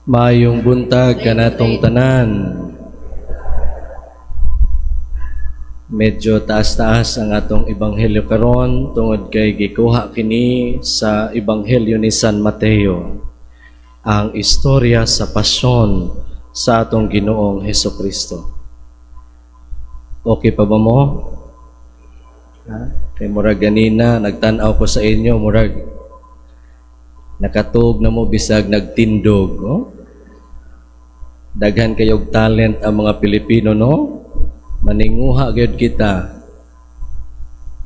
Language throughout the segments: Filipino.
Maayong buntag kanatong tanan. Medyo taas-taas ang atong ebanghelyo karon tungod kay gikuha kini sa ebanghelyo ni San Mateo, ang istorya sa pasyon sa atong Ginoong Hesukristo. Okay pa ba mo? Kay murag ganina nagtan-aw ko sa inyo, murag nakatug na mo bisag nagtindog, oh? Daghan kayog talent ang mga Pilipino, no? Maninguha gyud kita.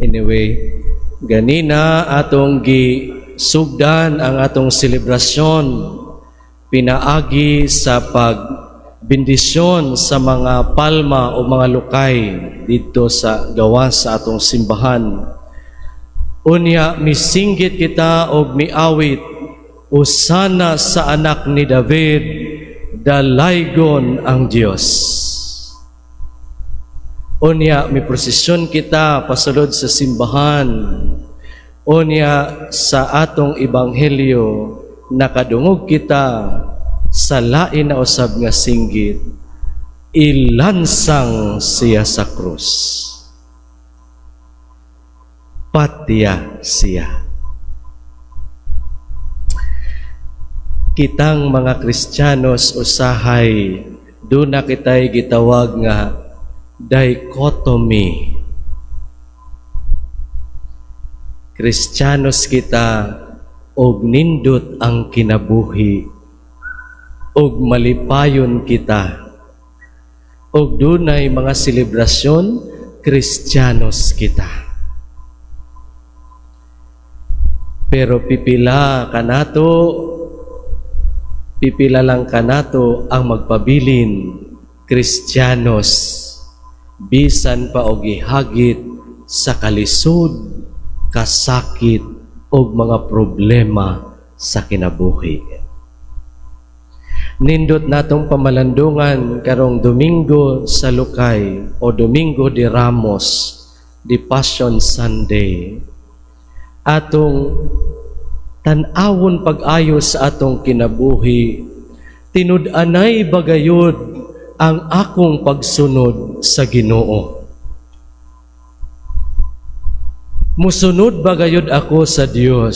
Anyway, ganina atong gisugdan ang atong selebrasyon pinaagi sa pagbendisyon sa mga palma o mga lukay dito sa gawas sa atong simbahan. Unya misinggit kita og miawit, Usana sa anak ni David, dalaygon ang Dios. Unya mi prosesyon kita pasulod sa simbahan. Unya sa atong ebanghelyo nakadungog kita sa lain na usab nga singgit, ilansang siya sa krus. Patya siya. Kitang mga Kristiyanos usahay, doon na kita'y gitawag nga dichotomy. Kristiyanos kita, og nindot ang kinabuhi, og malipayon kita, og dunay mga selebrasyon, Kristiyanos kita. Pero pipila lang kanato ang magpabilin, Kristiyanos, bisan pa og ihagit sa kalisod, kasakit, og mga problema sa kinabuhi. Nindot natong pamalandungan karong Domingo sa Lukay o Domingo de Ramos, di Passion Sunday, atong tan-awon pag-ayo sa atong kinabuhi, tinud-anay bagayod ang akong pagsunod sa Ginoo. Musunod bagayod ako sa Dios,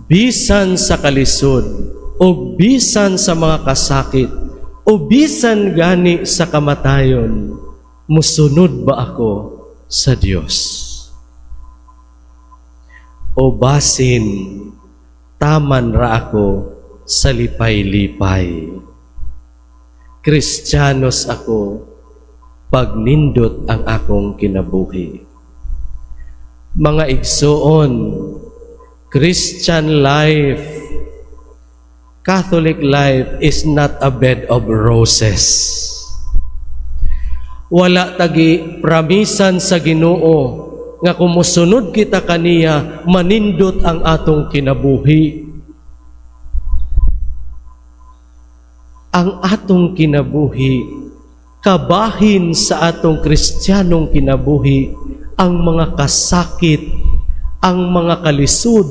bisan sa kalisod, o bisan sa mga kasakit, o bisan gani sa kamatayon, musunod ba ako sa Dios? O basin, taman ra ako sa lipay-lipay. Kristiyanos ako, pagnindot ang akong kinabuhi. Mga igsoon, Christian life, Catholic life is not a bed of roses. Wala tagi pramisan sa Ginoo nga kumusunod kita kaniya, manindot ang atong kinabuhi. Ang atong kinabuhi, kabahin sa atong Kristiyanong kinabuhi, ang mga kasakit, ang mga kalisod,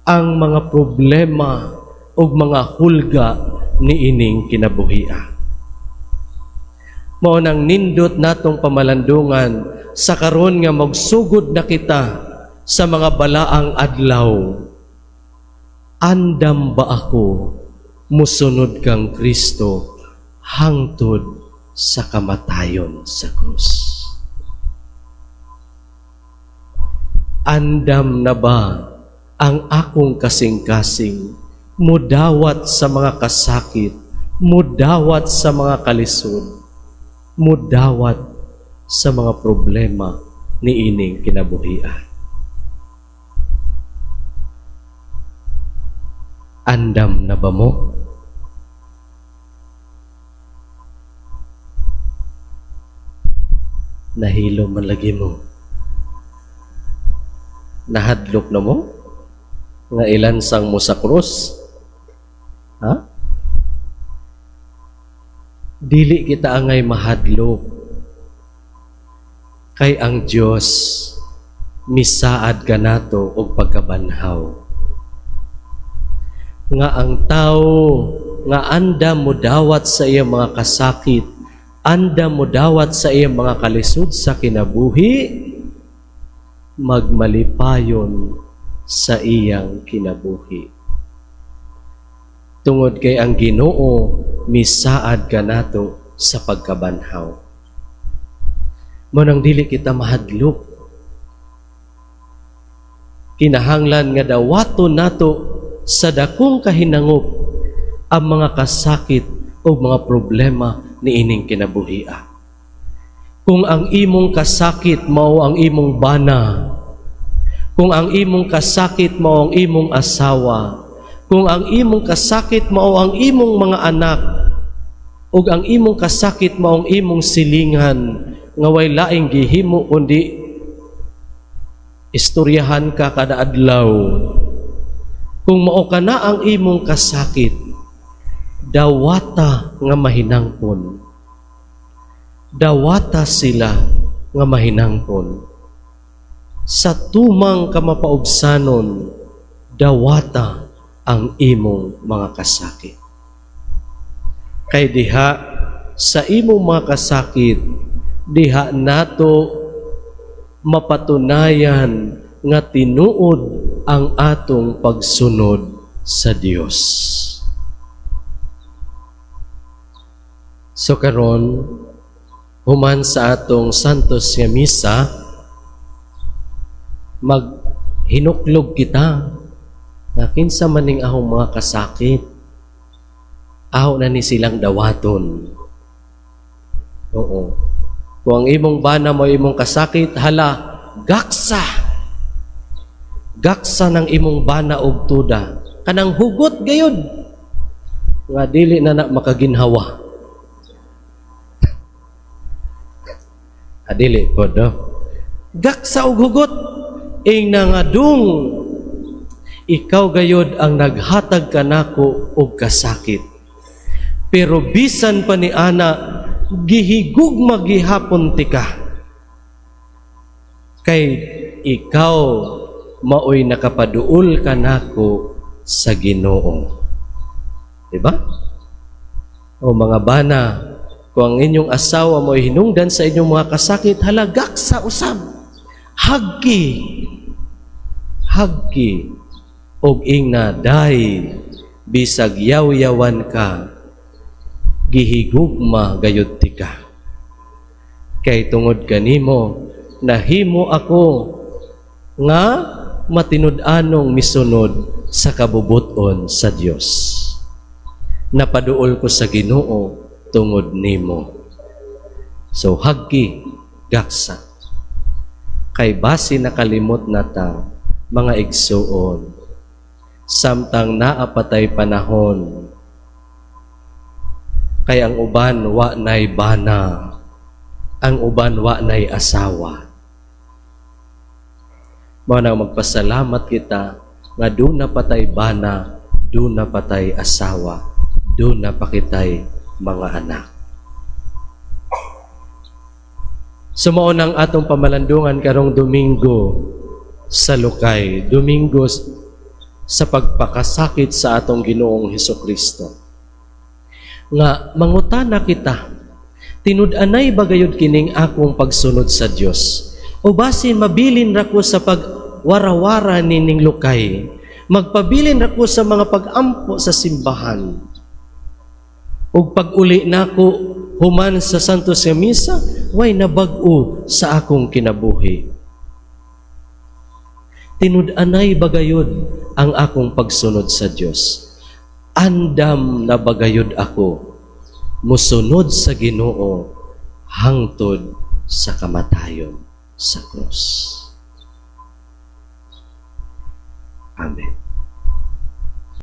ang mga problema, o mga hulga ni ining kinabuhian. Mao nang nindot natong pamalandungan sa karon nga magsugod na kita sa mga balaang adlaw. Andam ba ako musunod kang Kristo hangtod sa kamatayon sa krus? Andam na ba ang akong kasing-kasing mudawat sa mga kasakit, mudawat sa mga kalisod, mudawat sa mga problema ni ining kinabuhian? Andam na ba mo? Nahilo man lagi mo? Nahadlok na mo? Nga ilansang mo sa krus? Ha? Dili kita angay mahadlok. Kay ang Dios misaad kanato og pagkabanhaw. nga ang tao nga anda mo dawat sa iyang mga kasakit, anda mo dawat sa iyang mga kalisod sa kinabuhi, magmalipayon sa iyang kinabuhi. Tungod kay ang Ginoo misaad ka nato sa pagkabanhaw. Manang dili kita mahadlok. Kinahanglan nga dawaton nato sa dakong kahinangop ang mga kasakit o mga problema ni ining kinabuhia. Kung ang imong kasakit mao ang imong bana, kung ang imong kasakit mao ang imong asawa, kung ang imong kasakit mao ang imong mga anak, ug ang imong kasakit mao ang imong silingan, nga way laing gihimo kundi istoryahan ka kada adlaw. Kung mao kana ang imong kasakit, dawata nga mahinangpon. Dawata sila nga mahinangpon. Sa tumang kamapaubsanon, dawata ang imong mga kasakit. Kay diha sa imong mga kasakit, diha nato mapatunayan nga tinuod ang atong pagsunod sa Dios. So karon, human sa atong Santos nga Misa, maghinuklog kita na kinsa maning ahong mga kasakit, aho na ni silang dawaton. Oo. Kung ang imong bana mo imong kasakit, hala, gaksa. Gaksa ng imong bana og tuda. Kanang hugot gayud. Nga dili na makaginhawa. Adili po do. Gaksa og hugot. Ing nangadung. Ikaw gayud ang naghatag kanako og kasakit. Pero bisan pa ni ana, gihigugma gihapon tika. Kay ikaw maoy nakapaduol kanako sa Ginoo. Diba? O mga bana, kung ang inyong asawa mo hinungdan sa inyong mga kasakit, halagak sa usab. Hagki. Hagki. Og ingna day bisag yaw-yawan ka, gihigugma gayud tika. Kay tungod kanimo, nahimo ako nga matinud-anong misunod sa kabubuton sa Dios. Napaduol ko sa Ginoo tungod nimo. So hagki, gaksa. Kay basi nakalimot na ta, mga igsuon, samtang naapatay panahon, kay ang uban wa nay bana, ang uban wa nay asawa. Mao nang magpasalamat kita nga doon na patay bana, doon na patay asawa, doon na pakitay mga anak. Sumao nang atong pamalandungan karong Domingo sa Lukay, Domingo sa pagpakasakit sa atong Ginoong Hesukristo. Nga mangutana kita, tinud-anay bagayod kining akong pagsunod sa Dios? O basin mabilin ra ko sa pagwarawara nining Lukay, magpabilin ra ko sa mga pag-ampo sa simbahan, ug pag-uli nako human sa Santos nga Misa, way nabag-o sa akong kinabuhi. Tinud-anay bagayod ang akong pagsunod sa Dios. Andam na bagayod ako musunod sa Ginoo hangtod sa kamatayon sa krus. Amen.